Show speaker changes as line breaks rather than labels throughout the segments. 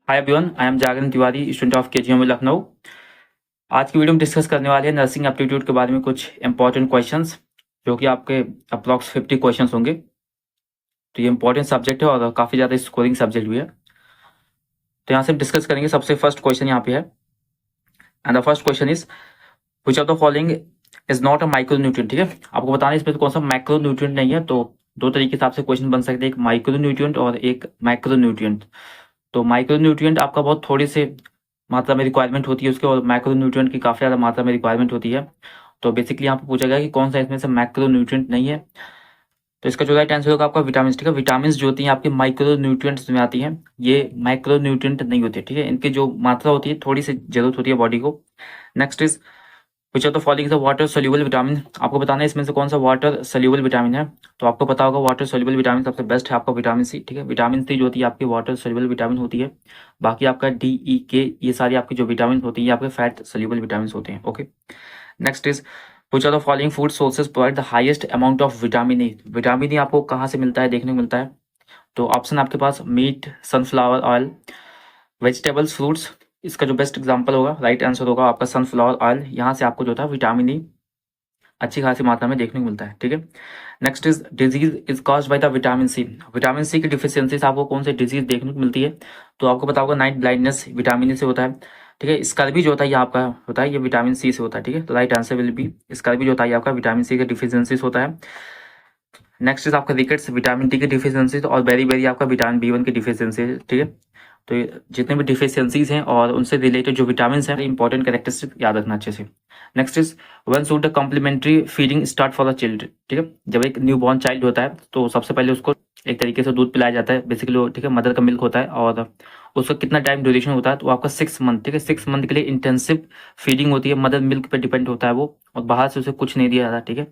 Hi everyone, I am Jagran Tiwari, student of KGM Lucknow. आज की video में डिस्कस करने वाले हैं नर्सिंग एप्टीट्यूड के बारे में कुछ इंपॉर्टेंट क्वेश्चंस, जो कि आपके अप्रॉक्स 50 क्वेश्चंस होंगे। तो ये इंपॉर्टेंट सब्जेक्ट है और काफ़ी ज़्यादा स्कोरिंग सब्जेक्ट भी है। तो यहाँ से डिस्कस करेंगे। सबसे फर्स्ट क्वेश्चन यहाँ पे है, and the first question is which of the following is not a micro nutrient. ठीक है, आपको बताना है इसमें से कौन सा माइक्रो न्यूट्रिएंट नहीं है। तो दो तरीके से आपसे क्वेश्चन बन सकते हैं, एक माइक्रो न्यूट्रिएंट और एक मैक्रो न्यूट्रिएंट। तो माइक्रो न्यूट्रिएंट आपका बहुत थोड़ी से मात्रा में रिक्वायरमेंट होती है उसके, और मैक्रो न्यूट्रिएंट की काफ़ी ज़्यादा मात्रा में रिक्वायरमेंट होती है। तो बेसिकली यहाँ पे पूछा गया कि कौन सा इसमें से मैक्रो न्यूट्रिएंट नहीं है। तो इसका जो राइट आंसर होगा आपका विटामिन। ठीक है, विटामिन जो होती हैं आपकी माइक्रो न्यूट्रिएंट्स में आती हैं, ये माइक्रो न्यूट्रिएंट नहीं होती है। ठीक है, इनकी जो मात्रा होती है थोड़ी सी जरूरत होती है बॉडी को। Next is which of the following is a water soluble vitamin. आपको बताना है इसमें से कौन सा वाटर सोल्यूबल विटामिन है। तो आपको पता होगा वाटर सोल्यूबल विटामिन सबसे बेस्ट है आपका विटामिन सी। ठीक है, विटामिन सी जो होती है आपकी वाटर सोल्यूबल विटामिन होती है। बाकी आपका डी ई के ये सारी आपकी जो विटामिन होती है आपके फैट सोल्यूबल विटामिन होते हैं। Okay, next is which are the following food sources provide the highest amount of vitamin E. Vitamin E आपको कहाँ से मिलता है, देखने को मिलता है। तो ऑप्शन आपके पास meat, sunflower oil, vegetables, fruits. इसका जो बेस्ट एग्जांपल होगा, राइट आंसर होगा आपका सनफ्लावर ऑयल। यहाँ से आपको जो था विटामिन ई अच्छी खासी मात्रा में देखने को मिलता है। ठीक है, next is disease is caused by the vitamin C. Vitamin C की डिफिशियंसी से आपको कौन सी डिजीज देखने को मिलती है। तो आपको पता होगा नाइट ब्लाइंडनेस विटामिन ई से होता है। ठीक है, स्कर्वी जो होता है ये आपका होता है, ये विटामिन सी से होता है। ठीक है, तो right answer will be scurvy जो होता है ये आपका विटामिन सी का डिफिशियंसी होता है। नेक्स्ट इज आपका रिकेट्स विटामिन डी की डिफिशियंसी, और बेरी बेरी आपका विटामिन बी वन की डिफिशियंसी है। ठीक है, तो ये जितने भी डिफिशियंसीज हैं और उनसे रिलेटेड जो विटामिन हैं इंपॉर्टेंट कैरेक्टरिस्टिक याद रखना अच्छे से। Next is when should the complementary feeding start for the child. ठीक है, जब एक न्यू बॉर्न चाइल्ड होता है तो सबसे पहले उसको एक तरीके से दूध पिलाया जाता है, बेसिकली। ठीक है, मदर का मिल्क होता है, और उसका कितना टाइम ड्यूरेशन होता है तो आपका 6 मंथ। ठीक है, 6 मंथ के लिए इंटेंसिव फीडिंग होती है, मदर मिल्क पे डिपेंड होता है वो, और बाहर से उसे कुछ नहीं दिया जाता। ठीक है,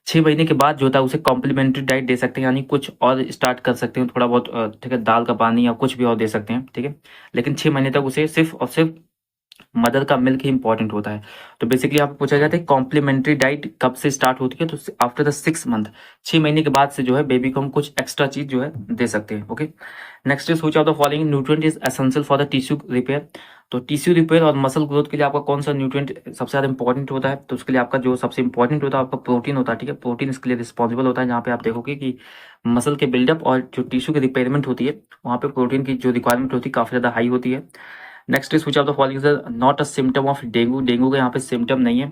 6 महीने के बाद जो होता है उसे कॉम्प्लीमेंट्री डाइट दे सकते हैं, यानी कुछ और स्टार्ट कर सकते हैं थोड़ा बहुत। ठीक है, दाल का पानी या कुछ भी और दे सकते हैं। ठीक है, लेकिन 6 महीने तक उसे सिर्फ और सिर्फ मदर का मिल्क ही इंपॉर्टेंट होता है। तो बेसिकली आपको पूछा जाता है कॉम्प्लीमेंट्री डाइट कब से स्टार्ट होती है। तो आफ्टर द 6 मंथ, 6 महीने के बाद से जो है बेबी को हम कुछ एक्स्ट्रा चीज जो है दे सकते हैं। Okay, next is which of the following nutrient is essential for the tissue repair. तो टिश्यू रिपेयर और मसल ग्रोथ के लिए आपका कौन सा न्यूट्रिएंट सबसे ज्यादा इंपॉर्टेंट होता है। तो उसके लिए आपका जो सबसे इंपॉर्टेंट होता है आपका प्रोटीन होता है। ठीक है, प्रोटीन इसके लिए रिस्पॉन्सिबल होता है, जहाँ पे आप देखोगे कि मसल के बिल्डअप और जो टिश्यू की रिपेयरमेंट होती है वहाँ पे प्रोटीन की जो रिक्वायरमेंट होती है काफी ज्यादा हाई होती है। Next is which of the following is not a symptom of dengue. Dengue का यहाँ पे सिम्टम नहीं है।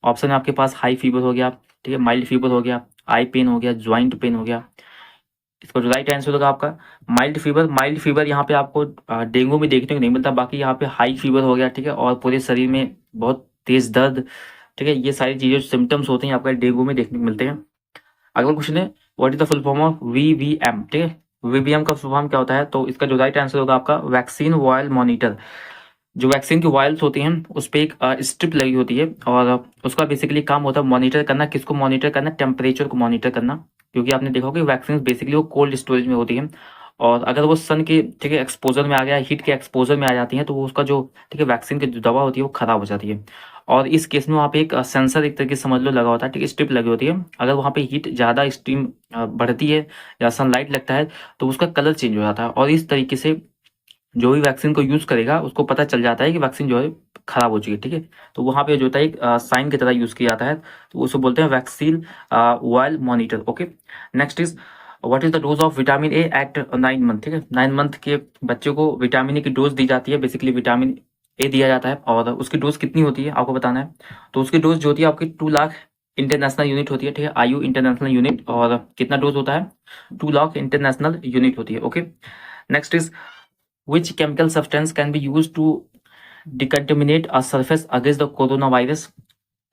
ऑप्शन है आपके पास हाई फीवर हो गया, ठीक है, माइल्ड फीवर हो गया, आई पेन हो गया, ज्वाइंट पेन हो गया। इसका जो राइट आंसर होगा आपका माइल्ड फीवर। माइल्ड फीवर यहाँ पे आपको डेंगू में देखने को नहीं मिलता, बाकी यहाँ पे हाई फीवर हो गया। ठीक है, और पूरे शरीर में बहुत तेज दर्द। ठीक है, ये सारी चीजें सिम्टम्स होते हैं आपका डेंगू में देखने को मिलते हैं। अगला क्वेश्चन है what is the full form of VVM. ठीक है, वीवीएम का फुल फॉर्म क्या होता है। तो इसका जो राइट आंसर होगा आपका वैक्सीन वायल मॉनिटर। जो वैक्सीन की वायल्स होती हैं उस पर एक स्ट्रिप लगी होती है, और उसका बेसिकली काम होता है मॉनिटर करना। किसको मॉनिटर करना, टेम्परेचर को मॉनिटर करना। क्योंकि आपने देखा होगा वैक्सीन बेसिकली वो कोल्ड स्टोरेज में होती है, और अगर वो सन के ठीक है एक्सपोजर में आ गया, हीट के एक्सपोजर में आ जाती है, तो वो उसका जो ठीक है वैक्सीन की जो दवा होती है वो खराब हो जाती है। और इस केस में वहाँ पे एक सेंसर एक तरीके से समझ लो लगा होता है, ठीक है, स्ट्रिप लगी होती है। अगर वहाँ पे हीट ज़्यादा स्टीम बढ़ती है या सनलाइट लगता है तो उसका कलर चेंज हो जाता है, और इस तरीके से जो भी वैक्सीन को यूज करेगा उसको पता चल जाता है कि वैक्सीन जो है खराब हो चुकी है। ठीक है, तो वहां पे जो होता है एक साइन की तरह यूज किया जाता है, तो उसको बोलते हैं vaccine vial monitor. Okay, next is what is the dose of vitamin A at 9 month. ठीक है, 9 मंथ के बच्चे को विटामिन ए की डोज दी जाती है, बेसिकली विटामिन ए दिया जाता है, और उसकी डोज कितनी होती है आपको बताना है। तो उसकी डोज जो होती है आपकी 2 लाख इंटरनेशनल यूनिट होती है। ठीक है, आयु इंटरनेशनल यूनिट, और कितना डोज होता है 2 लाख इंटरनेशनल यूनिट होती है। Okay, next is which chemical substance can be used to decontaminate a surface against the coronavirus।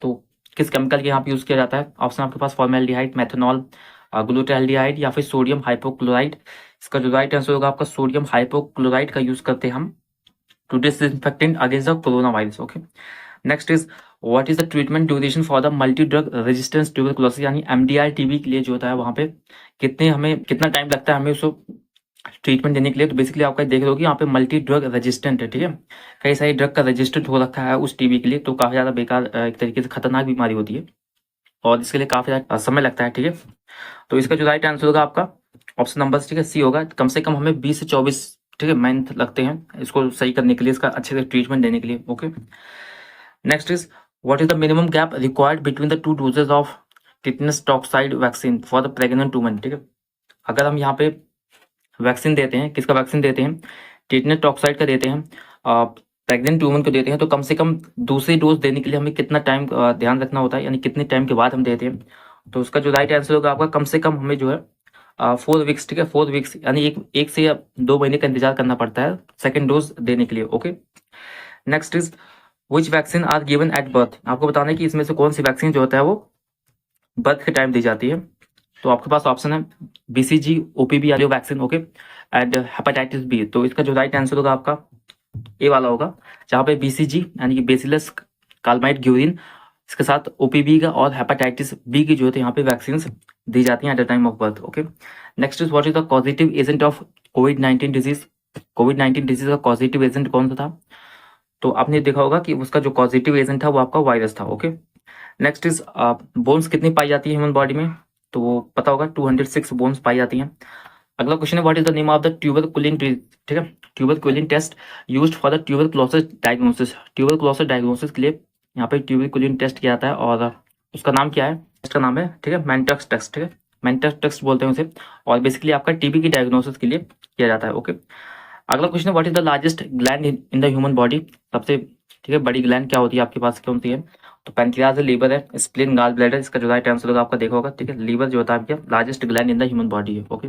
तो किस केमिकल के यहाँ पे यूज किया जाता है। ऑप्शन आपके पास फॉर्मेल्डिहाइड, मेथनॉल, ग्लूटाल्डिहाइड या फिर सोडियम हाइपोक्लोराइड। इसका जो राइट आंसर होगा आपका सोडियम हाइपोक्लोराइड का यूज करते हैं हम to disinfectant against the corona virus. Okay, next is what is the treatment duration for the multi drug resistance tuberculosis, यानी एमडीआर टीबी के लिए जो होता है वहाँ पे कितना टाइम लगता है हमें उसको ट्रीटमेंट देने के लिए। तो बेसिकली आपका देख लो कि यहाँ पे मल्टी ड्रग रेजिस्टेंट है। ठीक है, कई सारी ड्रग का रजिस्टर्ड हो रखा है उस टीबी के लिए, तो काफी ज्यादा बेकार एक तरीके से खतरनाक बीमारी होती है, और इसके लिए काफी ज्यादा समय लगता है। ठीक है, तो इसका जो राइट आंसर होगा आपका ऑप्शन नंबर ठीक है सी होगा। कम से कम हमें 20 से 24 ठीक है, मेहनत लगते हैं इसको सही करने के लिए, इसका अच्छे से ट्रीटमेंट देने के लिए। Okay, next is what is the minimum gap required between the 2 doses of tetanus toxoid vaccine for the pregnant woman. ठीक है, अगर हम यहाँ पे वैक्सीन देते हैं, किसका वैक्सीन देते हैं, टिटेनस टॉक्साइड का देते हैं, प्रेग्नेंट वुमन को देते हैं, तो कम से कम दूसरी डोज देने के लिए हमें कितना टाइम ध्यान रखना होता है, यानी कितने टाइम के बाद हम देते हैं। तो उसका जो राइट आंसर होगा आपका, कम से कम हमें जो है 4 वीक्स, ठीक है, 4 वीक्स यानी एक से या 2 महीने का इंतजार करना पड़ता है सेकेंड डोज देने के लिए। Okay, next is which vaccine are given at birth. आपको बताना है कि इसमें से कौन सी वैक्सीन जो होता है वो बर्थ के टाइम दी जाती है। तो आपके पास ऑप्शन है BCG, OPV वाली vaccine, okay, and hepatitis B. तो इसका जो राइट आंसर होगा आपका ए वाला होगा, जहाँ पे BCG यानी कि बेसिलस कालमाइट ग्यूरिन, इसके साथ OPV का और हेपेटाइटिस बी की जो है यहाँ पे वैक्सीन दी जाती हैं at the time of birth. Okay, next is what is the positive agent of covid disease. Covid disease का पॉजिटिव एजेंट कौन सा था, तो आपने देखा होगा कि उसका जो पॉजिटिव एजेंट था वो आपका वायरस था। ओके, नेक्स्ट इज बोन्स कितनी पाई जाती है ह्यूमन बॉडी में, तो वो पता होगा 206 बोन्स पाई जाती हैं। अगला क्वेश्चन है what is the name of the tuberculin, ठीक है, tuberculin test used for the tuberculosis diagnosis. Tuberculosis diagnosis के लिए यहाँ पे ट्यूबरकुलिन टेस्ट किया जाता है और उसका नाम क्या है, टेस्ट का नाम है, ठीक है, मैंटक्स टेस्ट, ठीक है, मैंटक्स टेस्ट बोलते हैं उसे, और बेसिकली आपका TB की डायग्नोसिस के लिए किया जाता है। ओके, अगला क्वेश्चन है what is the largest gland in the human body. सबसे, ठीक है, बड़ी ग्लैंड क्या होती है आपके पास, कौन सी है, तो पैंक्रियाज है, लीवर है, स्प्लीन, गॉल ब्लैडर। इसका जो राइट आंसर होगा आपका देखा होगा, ठीक है, लीवर जो होता है आपका largest gland in the human body है। Okay,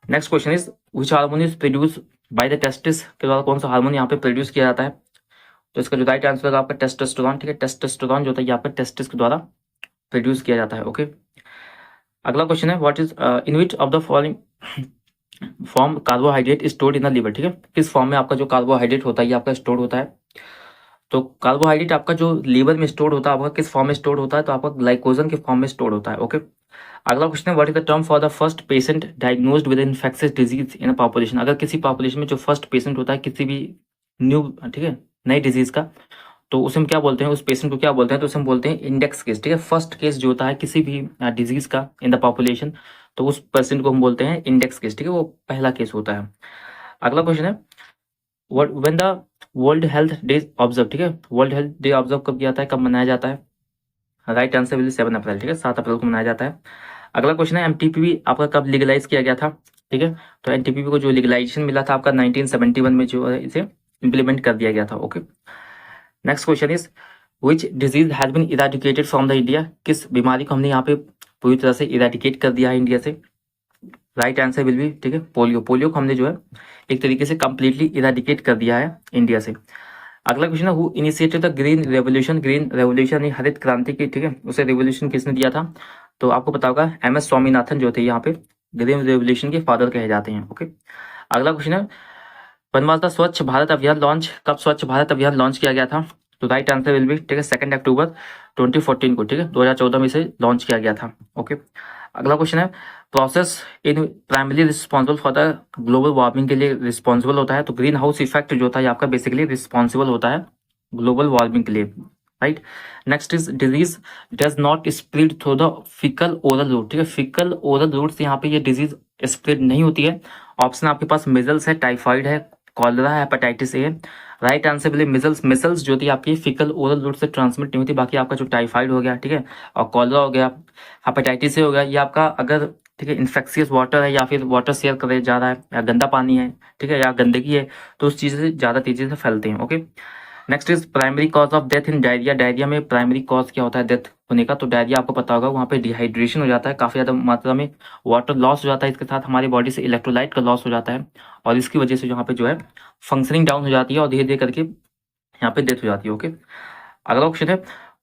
next question is which hormone is produce by the testis. के द्वारा कौन सा हार्मोन यहाँ पे प्रोड्यूस किया जाता है, तो इसका जो राइट आंसर होगा आपका टेस्टोस्टेरोन, ठीक है, टेस्टोस्टेरोन जो होता है आपका टेस्टिस के द्वारा प्रोड्यूस किया जाता है। ओके, अगला क्वेश्चन है what is in which of the following form carbohydrate stored in the liver. ठीक है, किस फॉर्म में आपका जो कार्बोहाइड्रेट होता है ये आपका स्टोर होता है, तो कार्बोहाइड्रेट आपका जो लीवर में स्टोर होता है आपका किस फॉर्म में स्टोर होता है, तो आपका ग्लाइकोजन के फॉर्म में स्टोर होता है। ओके, अगला क्वेश्चन है what is the term for the first patient diagnosed with infectious disease in a population. अगर किसी पॉपुलेशन में जो फर्स्ट पेशेंट होता है किसी भी न्यू, ठीक है, नई डिजीज का, तो उसे हम क्या बोलते हैं, उस पेशेंट को क्या बोलते हैं, तो उसे हम बोलते हैं इंडेक्स केस। ठीक है, फर्स्ट केस जो होता है किसी भी डिजीज का इन द पॉपुलेशन, तो उस पर्सन को हम बोलते हैं इंडेक्स केस। ठीक है, वो पहला केस होता है। अगला क्वेश्चन है what when the world health day observe. ठीक है, वर्ल्ड हेल्थ डे ऑब्जर्व कब किया जाता है, कब मनाया जाता है, राइट आंसर विल 7 अप्रैल। ठीक है, 7 अप्रैल को मनाया जाता है। अगला क्वेश्चन है MTPP आपका कब लीगलाइज किया गया था। ठीक है, तो MTPP को जो लीगलाइजेशन मिला था आपका 1971 में जो है इसे इम्प्लीमेंट कर दिया गया था। Okay, next question is which disease has been eradicated from the India. किस बीमारी को हमने यहाँ पे पूरी तरह से इराडिकेट कर दिया है इंडिया से, राइट आंसर विल बी, ठीक है, पोलियो। पोलियो को हमने जो है एक तरीके से कंप्लीटली इराडिकेट कर दिया है इंडिया से। अगला क्वेश्चन है who initiated the green revolution. Green revolution हरित क्रांति की, ठीक है, उसे रेवोल्यूशन किसने दिया था, तो आपको पता होगा MS स्वामीनाथन जो थे यहाँ पे ग्रीन रेवोल्यूशन के फादर कहे जाते हैं। ओके, अगला क्वेश्चन है when was the स्वच्छ भारत अभियान लॉन्च। कब स्वच्छ भारत अभियान लॉन्च किया गया था, तो राइट आंसर विल बी, ठीक है, 2 अक्टूबर 2014 को, ठीक है, 2014 में इसे लॉन्च किया गया था। ओके, अगला क्वेश्चन है process in primary responsible for the global warming के लिए रिस्पॉन्सिबल होता है, तो ग्रीन हाउस इफेक्ट जो होता है आपका बेसिकली रिस्पॉन्सिबल होता है ग्लोबल वार्मिंग के लिए, right. Next is disease does not spread through the faecal oral route. ठीक है, फीकल ओरल रूट से यहाँ पे ये डिजीज स्प्रेड नहीं होती है। ऑप्शन आपके पास मिजल्स है, टाइफाइड है, कॉलरा है, हेपेटाइटिस ए है। राइट आंसर बोले मिजल्स। मिसल्स जो थी आपकी फीकल ओरल रूट से ट्रांसमिट नहीं होती। बाकी आपका जो टाइफाइड हो गया, ठीक है, और कॉलरा हो गया, हेपेटाइटिस ए हो गया, ये आपका अगर, ठीक है, इन्फेक्शियस वाटर है या फिर वाटर शेयर करे जा रहा है या गंदा पानी है, ठीक है, या गंदगी है, तो उस चीज़ से ज़्यादा तेजी से फैलते हैं। Okay, next is primary cause of death in diarrhoea. Diarrhoea में प्राइमरी कॉज क्या होता है डेथ होने का, तो डायरिया आपको पता होगा वहाँ पे डिहाइड्रेशन हो जाता है, काफ़ी ज़्यादा मात्रा में वाटर लॉस हो जाता है, इसके साथ हमारी बॉडी से इलेक्ट्रोलाइट का लॉस हो जाता है, और इसकी वजह से यहाँ पे जो है फंक्शनिंग डाउन हो जाती है और धीरे धीरे करके यहाँ पे डेथ हो जाती है। ओके, अगला क्वेश्चन है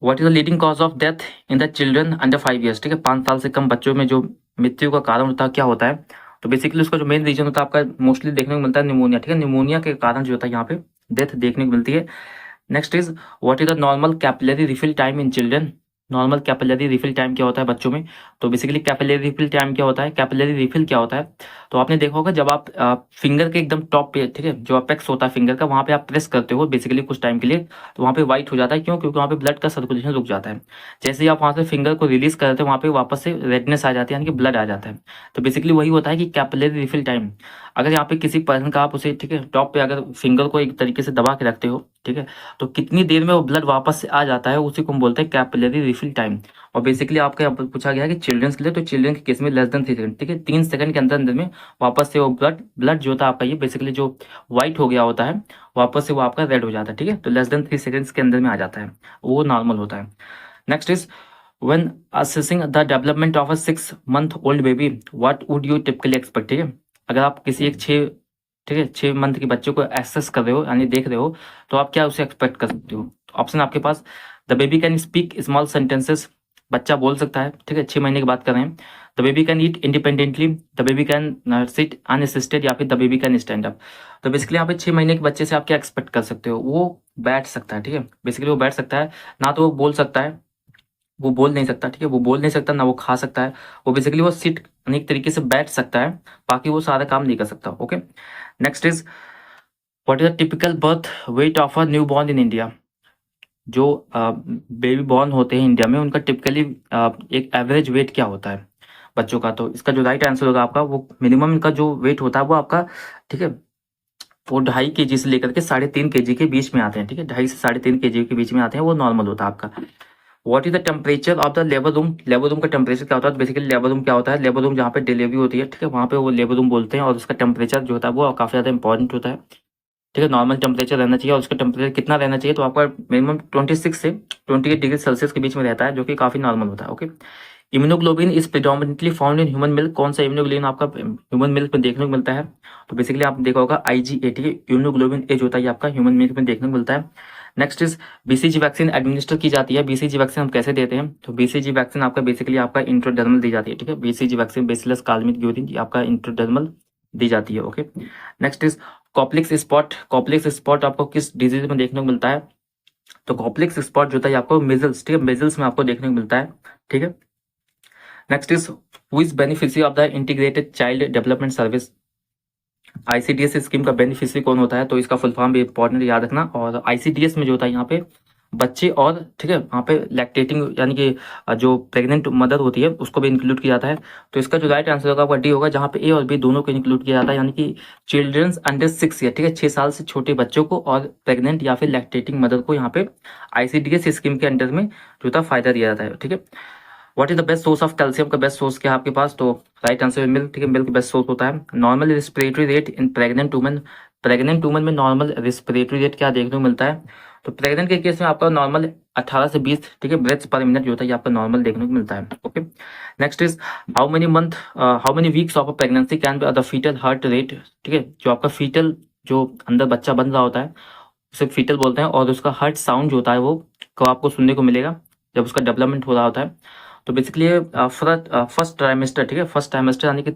what is the leading cause of death in the children under 5 years. ठीक है, 5 साल से कम बच्चों में जो मृत्यु का कारण होता है क्या होता है, तो बेसिकली उसका जो मेन रीजन होता है आपका मोस्टली देखने को मिलता है निमोनिया। ठीक है, निमोनिया के कारण जो होता है यहाँ पे डेथ देखने को मिलती है। Next is what is the normal capillary refill time in children. Normal capillary refill time क्या होता है बच्चों में? तो बेसिकली कैपिलरी रिफिल टाइम क्या होता है? कैपिलरी रिफिल क्या होता है? तो आपने देखा होगा जब आप फिंगर के एकदम टॉप पे, ठीक है, जो अपेक्स होता है फिंगर का, वहाँ पे आप प्रेस करते हो बेसिकली कुछ टाइम के लिए, तो वहाँ पे व्हाइट हो जाता है। क्यों? क्योंकि वहाँ पे ब्लड का सर्कुलेशन रुक जाता है। जैसे ही आप वहाँ से फिंगर को रिलीज करते हो, वहाँ पे वापस से रेडनेस आ जाती है, यानी कि ब्लड आ जाता है। तो बेसिकली वही होता है कि कैपिलरी रिफिल टाइम। अगर यहाँ पे किसी पर्सन का आप उसे, ठीक है, टॉप पे अगर फिंगर को एक तरीके से दबा के रखते हो, ठीक है, तो कितनी देर में वो ब्लड वापस से आ जाता है, उसी को हम बोलते हैं कैपिलरी रिफिल टाइम। और बेसिकली आपका यहाँ पर पूछा गया है कि चिल्ड्रंस के लिए, तो चिल्ड्रन के केस में लेस देन 3 सेकंड, ठीक है, 3 सेकंड के अंदर अंदर में वापस से वो ब्लड ब्लड जो था आपका, ये बेसिकली जो व्हाइट हो गया होता है, वापस से वो आपका रेड हो जाता है, ठीक है। तो लेस देन 3 सेकंड्स के अंदर में आ जाता है, वो नॉर्मल होता है। Next is when assessing the development of a 6 month old baby what would you typically expect, ठीक है। अगर आप किसी एक 6, ठीक है, 6 मंथ के बच्चे को एसेस कर रहे हो, यानी देख रहे हो, तो आप क्या उसे एक्सपेक्ट कर सकते हो? ऑप्शन आपके पास, the baby can speak small sentences, बच्चा बोल सकता है, ठीक है, 6 महीने की बात कर रहे हैं। The baby can eat independently, the baby can sit unassisted, या फिर the baby can stand up. तो बेसिकली यहाँ पे 6 महीने के बच्चे से आप क्या एक्सपेक्ट कर सकते हो? वो बैठ सकता है, ठीक है, बेसिकली वो बैठ सकता है। ना तो वो बोल सकता है, वो बोल नहीं सकता, ठीक है, वो बोल नहीं सकता, ना वो खा सकता है। वो बेसिकली वो सिट यानी एक तरीके से बैठ सकता है, बाकी वो सारा काम नहीं कर सकता। Okay, next is what is the typical birth weight of a new born in India? जो बेबी बॉर्न होते हैं इंडिया में, उनका टिपिकली एक एवरेज वेट क्या होता है बच्चों का? तो इसका जो राइट आंसर होगा आपका, वो मिनिमम इनका जो वेट होता है वो आपका, ठीक है, वो 2.5 kg से लेकर के 3.5 kg के बीच में आते हैं, ठीक है, 2.5 से 3.5 kg के बीच में आते हैं, वो नॉर्मल होता है आपका। What is the temperature of the labour room? Labour room का टेम्परेचर क्या होता है? बेसिकली लेबर रूम क्या होता है? लेबर रूम जहाँ पे डिलीवरी होती है, ठीक है, वहाँ पे वो लेबर रूम बोलते हैं, और उसका टेम्परेचर जो होता है वो काफ़ी ज़्यादा इंपॉर्टेंट होता है, ठीक है। नॉर्मल टेम्परेचर रहना चाहिए, और उसका टेम्परेचर कितना रहना चाहिए? तो आपका मिनिमम 26 से 28 डिग्री सेल्सियस के बीच में रहता है, जो कि काफ़ी नॉर्मल होता है। Okay, immunoglobulin is predominantly found in human milk. कौन सा इम्यूनोग्लोबिन आपका ह्यूमन मिल्क में देखने को मिलता है? तो बेसिकली आप देखा होगा IgA, ठीक है, इम्यूनोग्लोबिन ए जो होता है आपका ह्यूमन मिल्क में देखने को मिलता है। Next is BCG vaccine administer की जाती है। BCG वैक्सीन हम कैसे देते हैं? तो BCG वैक्सीन आपका बेसिकली आपका इंट्रोडर्मल दी जाती है, ठीक है। BCG वैक्सीन बेसिलस कालमिक ग्यूरिन आपका इंट्रोडर्मल दी जाती है। Okay, next is कॉप्लिक्स spot. कॉप्लिक्स spot आपको किस डिजीज में देखने को मिलता है? तो कॉप्लिक्स स्पॉट जो होता है आपको मिजल्स, ठीक है, मिजल्स में आपको देखने को मिलता है, ठीक है। Next is who is beneficiary of the integrated child development service? ICDS scheme का बेनिफिशियरी कौन होता है? तो इसका फुल फॉर्म भी इंपॉर्टेंट याद रखना। और ICDS में जो होता है यहाँ पे बच्चे और, ठीक है, वहाँ पे लैक्टेटिंग यानी कि जो प्रेग्नेंट मदर होती है उसको भी इंक्लूड किया जाता है। तो इसका जो राइट आंसर होगा वो डी होगा, जहाँ पे ए और बी दोनों को इंक्लूड किया जाता है, यानी कि चिल्ड्रंस अंडर 6 ईयर, ठीक है, 6 साल से छोटे बच्चों को और प्रेग्नेंट या फिर लैक्टेटिंग मदर को यहाँ पे ICDS स्कीम के अंडर में जो था फायदा दिया जाता है, ठीक है। What is the best source of calcium? का बेस्ट सोर्स क्या है आपके पास? तो राइट आंसर मिल्क, ठीक है, मिल्क बेस्ट सोर्स होता है। Normal respiratory rate in pregnant woman. Pregnant woman में नॉर्मल रिस्पिरेटरी रेट क्या देखने को मिलता है? तो प्रेग्नेंट के केस में आपका नॉर्मल 18 से 20, ठीक है, ब्रेथ्स पर मिनट जो होता है ये आपका नॉर्मल देखने को मिलता है। Okay, next is how many weeks of a pregnancy can be the fetal heart rate, ठीक है, जो आपका फीटल जो अंदर बच्चा बन रहा होता है उसे फीटल बोलते हैं, और उसका हार्ट साउंड जो होता है वो को आपको सुनने को मिलेगा जब उसका डेवलपमेंट हो रहा होता है। तो बेसिकली फर्स्ट ट्राइमेस्टर, ठीक है, फर्स्ट ट्राइमेस्टर यानी कि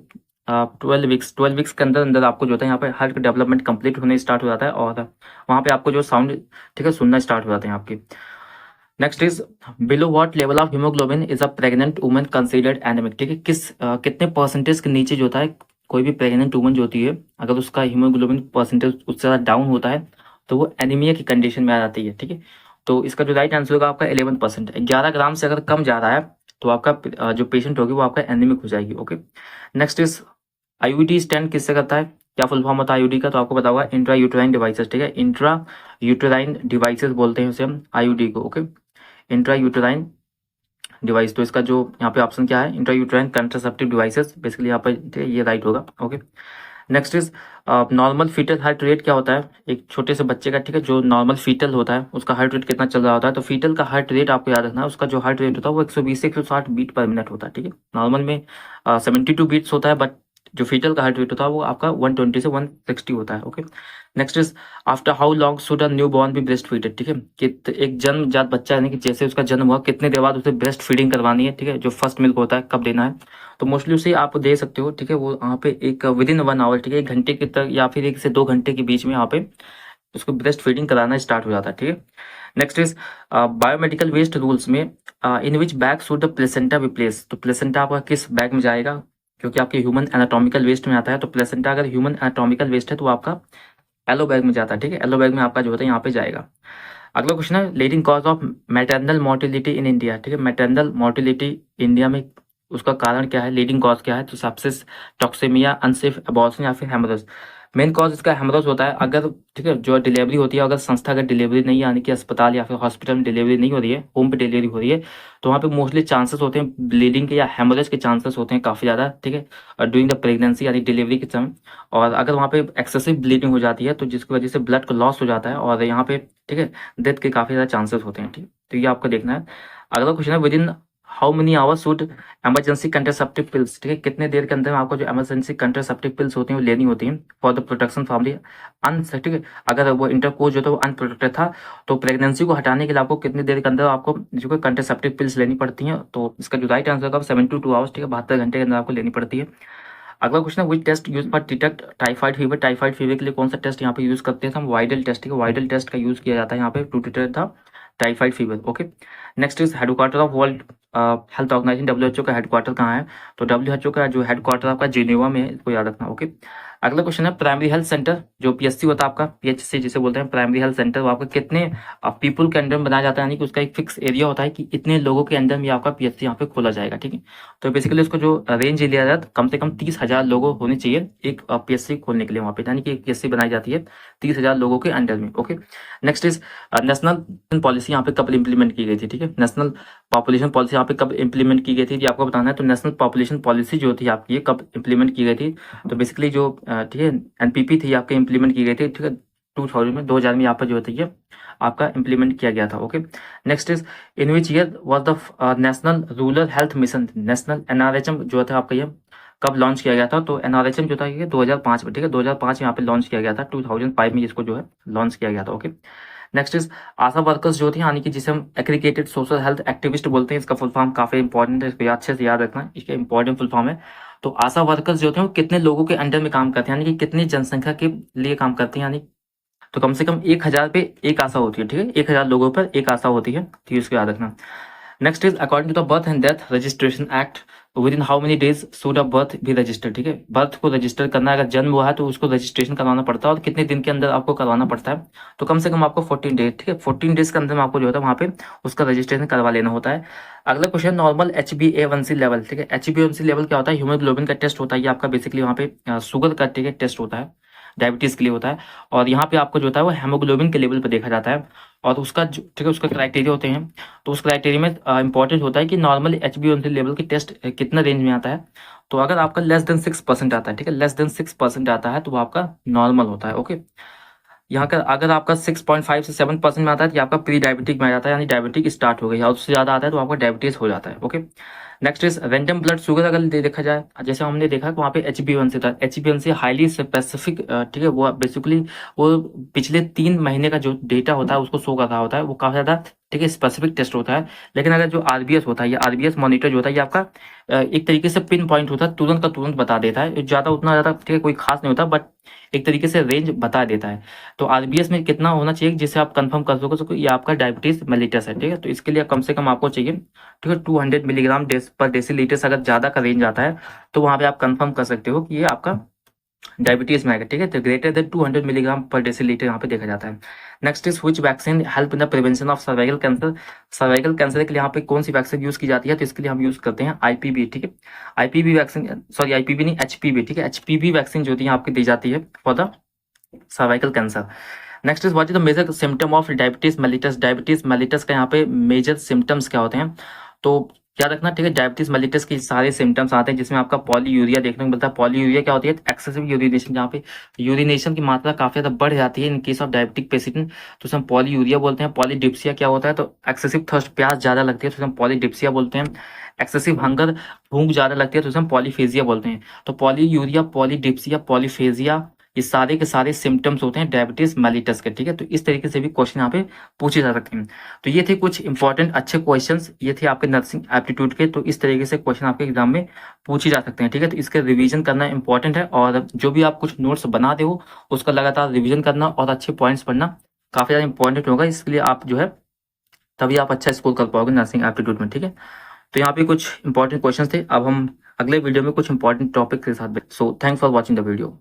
12 वीक्स के अंदर अंदर आपको जो होता है यहाँ पे हार्ट डेवलपमेंट कंप्लीट होने स्टार्ट हो जाता है, और वहाँ पे आपको जो साउंड, ठीक है, सुनना स्टार्ट हो जाते हैं आपकी। Next is below what level of haemoglobin is a pregnant woman considered anaemic, ठीक है, कितने परसेंटेज के नीचे जो होता है कोई भी प्रेग्नेंट वुमन जो होती है, अगर उसका हीमोग्लोबिन परसेंटेज उससे ज़्यादा डाउन होता है तो वो एनीमिया की कंडीशन में आ जाती है, ठीक है। तो इसका जो राइट आंसर होगा आपका 11%। 11 ग्राम से अगर कम जा रहा है तो आपका जो पेशेंट होगी वो आपका एनीमिक हो जाएगी। Okay, next is IUD stand किससे करता है? क्या फुल फॉर्म होता है IUD का? तो आपको पता होगा इंट्रा यूटेराइन डिवाइसेस, ठीक है, इंट्रा यूटेराइन डिवाइसेस बोलते हैं उसे हम IUD को। ओके, इंट्रा यूटेराइन डिवाइस, तो इसका जो यहाँ पे ऑप्शन क्या है? Intra uterine contraceptive devices, basically यहाँ पे ये राइट होगा। Okay, next is normal fetal heart rate क्या होता है एक छोटे से बच्चे का, ठीक है, जो नॉर्मल फीटल होता है उसका हार्ट रेट कितना चल रहा होता है? तो फीटल का हार्ट रेट आपको याद रखना है, उसका जो हार्ट रेट होता है वो 120 से 160 बीट पर मिनट होता है, ठीक है। नॉर्मल में 72 बीट्स होता है, बट जो फीटल का हार्ट रेट होता है वो आपका 120 से 160 होता है। Okay, next is after how long should a new born be breast feeded, ठीक है, कि एक जन्मजात बच्चा यानी कि जैसे उसका जन्म हुआ कितने देर बाद उसे ब्रेस्ट फीडिंग करवानी है, ठीक है, जो फर्स्ट मिल्क होता है कब देना है? तो मोस्टली उसे आप दे सकते हो, ठीक है, वो वहाँ पे एक विदिन 1 आवर, ठीक है, 1 घंटे के तक या फिर 1 से 2 घंटे के बीच में यहाँ पे उसको ब्रेस्ट फीडिंग कराना स्टार्ट हो जाता है, ठीक है। Next is biomedical waste rules में in which bag should the placenta be place, तो प्लेसेंटा आपका किस बैग में जाएगा, क्योंकि आपके ह्यूमन एनाटॉमिकल वेस्ट में आता है, तो प्लेसेंटा अगर ह्यूमन एनाटॉमिकल वेस्ट है तो आपका एलो बैग में जाता है, ठीक है। एलो बैग में आपका जो होता है यहाँ पे जाएगा। अगला क्वेश्चन है leading cause of maternal mortality in India, ठीक है। मैटरनल मोर्टिलिटी इंडिया में उसका कारण क्या है, लीडिंग कॉज क्या है, तो सेप्सिस, टॉक्सेमिया, अनसेफ अबॉर्शन या फिर हेमरेज। मेन कॉज इसका हेमरेज होता है अगर, ठीक है, जो डिलीवरी होती है अगर संस्थागत डिलीवरी नहीं, यानी कि अस्पताल या फिर हॉस्पिटल में डिलीवरी नहीं हो रही है, होम पे डिलीवरी हो रही है, तो वहाँ पे मोस्टली चांसेस होते हैं ब्लीडिंग के या हेमरेज के चांसेस होते हैं काफ़ी ज़्यादा, ठीक है, ड्यूरिंग द प्रेगनेंसी यानी डिलीवरी के समय। और अगर वहाँ पे एक्सेसिव ब्लीडिंग हो जाती है तो जिसकी वजह से ब्लड का लॉस हो जाता है और यहाँ पे, ठीक है, डेथ के काफ़ी ज़्यादा चांसेस होते हैं, ठीक है। तो ये आपको देखना है। अगला क्वेश्चन है with in how many hours should emergency contraceptive pills, ठीक है, कितने देर के अंदर आपको जो इमरजेंसी कंट्रासेप्टिव पिल्स होती हैं वो लेनी होती हैं for the protection from the ठीक है। अगर वो इंटरकोर्स जो था वो अनप्रोटेक्टेड था तो प्रेगनेंसी को हटाने के लिए आपको कितनी देर के अंदर आपको जो कंट्रासेप्टिव पिल्स लेनी पड़ती हैं, तो इसका जो राइट आंसर होगा 72 आवर्स, ठीक है, 72 घंटे के अंदर आपको लेनी पड़ती है। अगला क्वेश्चन है which test use for detect typhoid fever, typhoid fever के लिए कौन सा टेस्ट यहाँ पे यूज करते हैं, हम वाइडल टेस्ट, ठीक है, वाइडल टेस्ट का यूज किया जाता है यहाँ पे to detect the typhoid fever, okay. Next is headquarter of World Health Organization, WHO का हेडक्वार्टर कहाँ है, तो डब्ल्यूएचओ का जो हेडक्वार्टर आपका जिनेवा में है, इसको याद रखना, ओके। अगला क्वेश्चन है प्राइमरी हेल्थ सेंटर जो पीएचसी होता है आपका, पीएचसी जिसे बोलते हैं प्राइमरी हेल्थ सेंटर, वो आपका कितने पीपल के अंडर में बनाया जाता है, यानी कि उसका एक फिक्स एरिया होता है कि इतने लोगों के अंदर में आपका पीएचसी यहाँ पे खोला जाएगा, ठीक है। तो बेसिकली उसको जो रेंज लिया जाता है कम से कम 30,000 लोग होने चाहिए एक पीएचसी खोलने के लिए वहाँ पे, यानी कि एक पीएचसी बनाई जाती है 30,000 लोगों के अंडर में, okay. Next is national policy यहाँ पे कब इंप्लीमेंट की गई थी, ठीक है, नेशनल पॉपुलेशन पॉलिसी यहाँ पे कब इंप्लीमेंट की गई थी ये आपको बताना है। तो नेशनल पॉपुलेशन पॉलिसी जो थी आपकी ये कब इंप्लीमेंट की गई थी, तो बेसिकली जो ठीक है एनपीपी थी आपके इंप्लीमेंट की गई थी, ठीक है, 2000 में 2000 में यहाँ पर जो होती है आपका इंप्लीमेंट किया गया था, okay. Next is in which year was the national rural health mission, national NRHM जो था आपका ये कब लॉन्च किया गया था, तो एनआरएचएम जो था ये 2005 में, ठीक है, 2005 में यहाँ पे लॉन्च किया गया था, 2005 में इसको जो है लॉन्च किया गया था, okay. Next is Asha workers जो थी, यानी कि जिसे हम एग्रीगेटेड सोशल हेल्थ एक्टिविस्ट बोलते हैं, इसका फुल फॉर्म काफी इंपॉर्टेंट है, इसको अच्छे से याद रखना, इसका इंपॉर्टेंट फुल फॉर्म है। तो आशा वर्कर्स जो थे वो कितने लोगों के अंडर में काम करते हैं, यानी कि कितनी जनसंख्या के लिए काम करते हैं, यानी तो कम से कम 1000 पे एक आशा होती है, ठीक है, 1000 लोगों पर एक आशा होती है, ठीक है, इसको याद रखना। Next is according to the birth and death registration act within how many days should a birth be registered, ठीक है, बर्थ को रजिस्टर करना है, अगर जन्म हुआ है तो उसको रजिस्ट्रेशन करवाना पड़ता है और कितने दिन के अंदर आपको करवाना पड़ता है, तो कम से कम आपको 14 डेज, ठीक है, 14 डेज के अंदर में आपको जो होता है वहाँ पे उसका रजिस्ट्रेशन करवा लेना होता है। अगला क्वेश्चन नॉर्मल HbA1c लेवल, ठीक है, HbA1c लेवल क्या होता है, हीमोग्लोबिन का टेस्ट होता है, ये आपका बेसिकली वहाँ पे शुगर का, ठीक है, टेस्ट होता है, डायबिटीज के लिए होता है, और यहाँ पे आपको जो होता है वो हेमोग्लोबिन के लेवल पर देखा जाता है और उसका जो, ठीक है, उसका क्राइटेरिया होते हैं, तो उस क्राइटेरिया में इंपॉर्टेंट होता है कि नॉर्मल HbA1c लेवल की टेस्ट कितना रेंज में आता है, तो अगर आपका लेस देन 6% आता है, ठीक है, लेस देन 6% आता है तो वो आपका नॉर्मल होता है, ओके। यहाँ का अगर आपका 6.5 से 7% में आता है तो आपका प्री डायबिटिक में आ जाता है, यानी डायबिटिक स्टार्ट हो गई, और उससे ज़्यादा आता है तो आपका डायबिटीज हो जाता है, okay. Next is random blood sugar अगर देखा जाए, जैसे हमने देखा कि वहाँ पे HbA1c था, HbA1c हाईली स्पेसिफिक, ठीक है, वो बेसिकली वो पिछले 3 महीने का जो डेटा होता है उसको शो कर रहा होता है, वो काफ़ी ज़्यादा, ठीक है, स्पेसिफिक टेस्ट होता है। लेकिन अगर जो RBS होता है, ये RBS मॉनिटर जो होता है ये आपका एक तरीके से पिन पॉइंट होता है, तुरंत का तुरंत बता देता है, ज़्यादा उतना ज़्यादा, ठीक है, कोई खास नहीं होता, बट एक तरीके से रेंज बता देता है। तो RBS में कितना होना चाहिए जिससे आप कंफर्म कर सको ये आपका डायबिटीज मेलिटस है, ठीक है, तो इसके लिए कम से कम आपको चाहिए, ठीक है, 200 मिलीग्राम पर डेसीलीटर, अगर ज़्यादा का रेंज आता है तो वहाँ पे आप कंफर्म कर सकते हो कि ये आपका डायबिटीज में आएगा, ठीक है, तो ग्रेटर देन 200 मिलीग्राम पर डेसीलीटर यहाँ पे देखा जाता है। Next is which vaccine help in the prevention of cervical cancer, cervical cancer के लिए यहाँ पे कौन सी वैक्सीन यूज की जाती है, तो इसके लिए हम यूज करते हैं IPV, ठीक है, IPV वैक्सीन, सॉरी IPV नहीं, HPV, ठीक है, HPV वैक्सीन जो होती है आपकी दी जाती है for the cervical cancer. Next is what is the major symptom of diabetes mellitus, diabetes mellitus का यहाँ पे मेजर सिम्टम्स क्या होते हैं, तो याद रखना, ठीक है, डायबिटीज मेलिटस के सारे सिम्टम्स आते हैं जिसमें आपका पॉलीयूरिया देखने को मिलता है। पॉलीयूरिया क्या होती है, एक्सेसिव यूरिनेशन, जहाँ पे यूरिनेशन की मात्रा काफी ज्यादा बढ़ जाती है in case of diabetic patient, तो उसे हम पॉलीयूरिया बोलते हैं। पॉलीडिप्सिया क्या होता है, तो एक्सेसिव थर्स्ट, प्यास ज्यादा लगती है तो उसे हम पॉलीडिप्सिया बोलते हैं। एक्सेसिव हंगर, भूख ज्यादा लगती है तो उसे हम पॉलीफेजिया बोलते हैं। तो पॉलीयूरिया, पॉलीडिप्सिया, पॉलीफेजिया ये सारे के सारे सिम्टम्स होते हैं डायबिटीज मेलिटस के, ठीक है। तो इस तरीके से भी क्वेश्चन यहाँ पे पूछे जा सकते हैं। तो ये थे कुछ इंपॉर्टेंट अच्छे क्वेश्चंस, ये थे आपके नर्सिंग एप्टीट्यूड के। तो इस तरीके से क्वेश्चन आपके एग्जाम में पूछे जा सकते हैं, ठीक है। तो इसके रिवीजन करना इंपॉर्टेंट है, और जो भी आप कुछ नोट्स बनाते हो उसका लगातार रिविजन करना और अच्छे पॉइंट्स पढ़ना काफी ज्यादा इंपॉर्टेंट होगा। इसके लिए आप जो है तभी आप अच्छा स्कोर कर पाओगे नर्सिंग एप्टीट्यूड में, ठीक है। तो यहाँ पे कुछ इंपॉर्टेंट क्वेश्चंस थे। अब हम अगले वीडियो में कुछ इंपॉर्टेंट टॉपिक के साथ। So thanks for watching the video.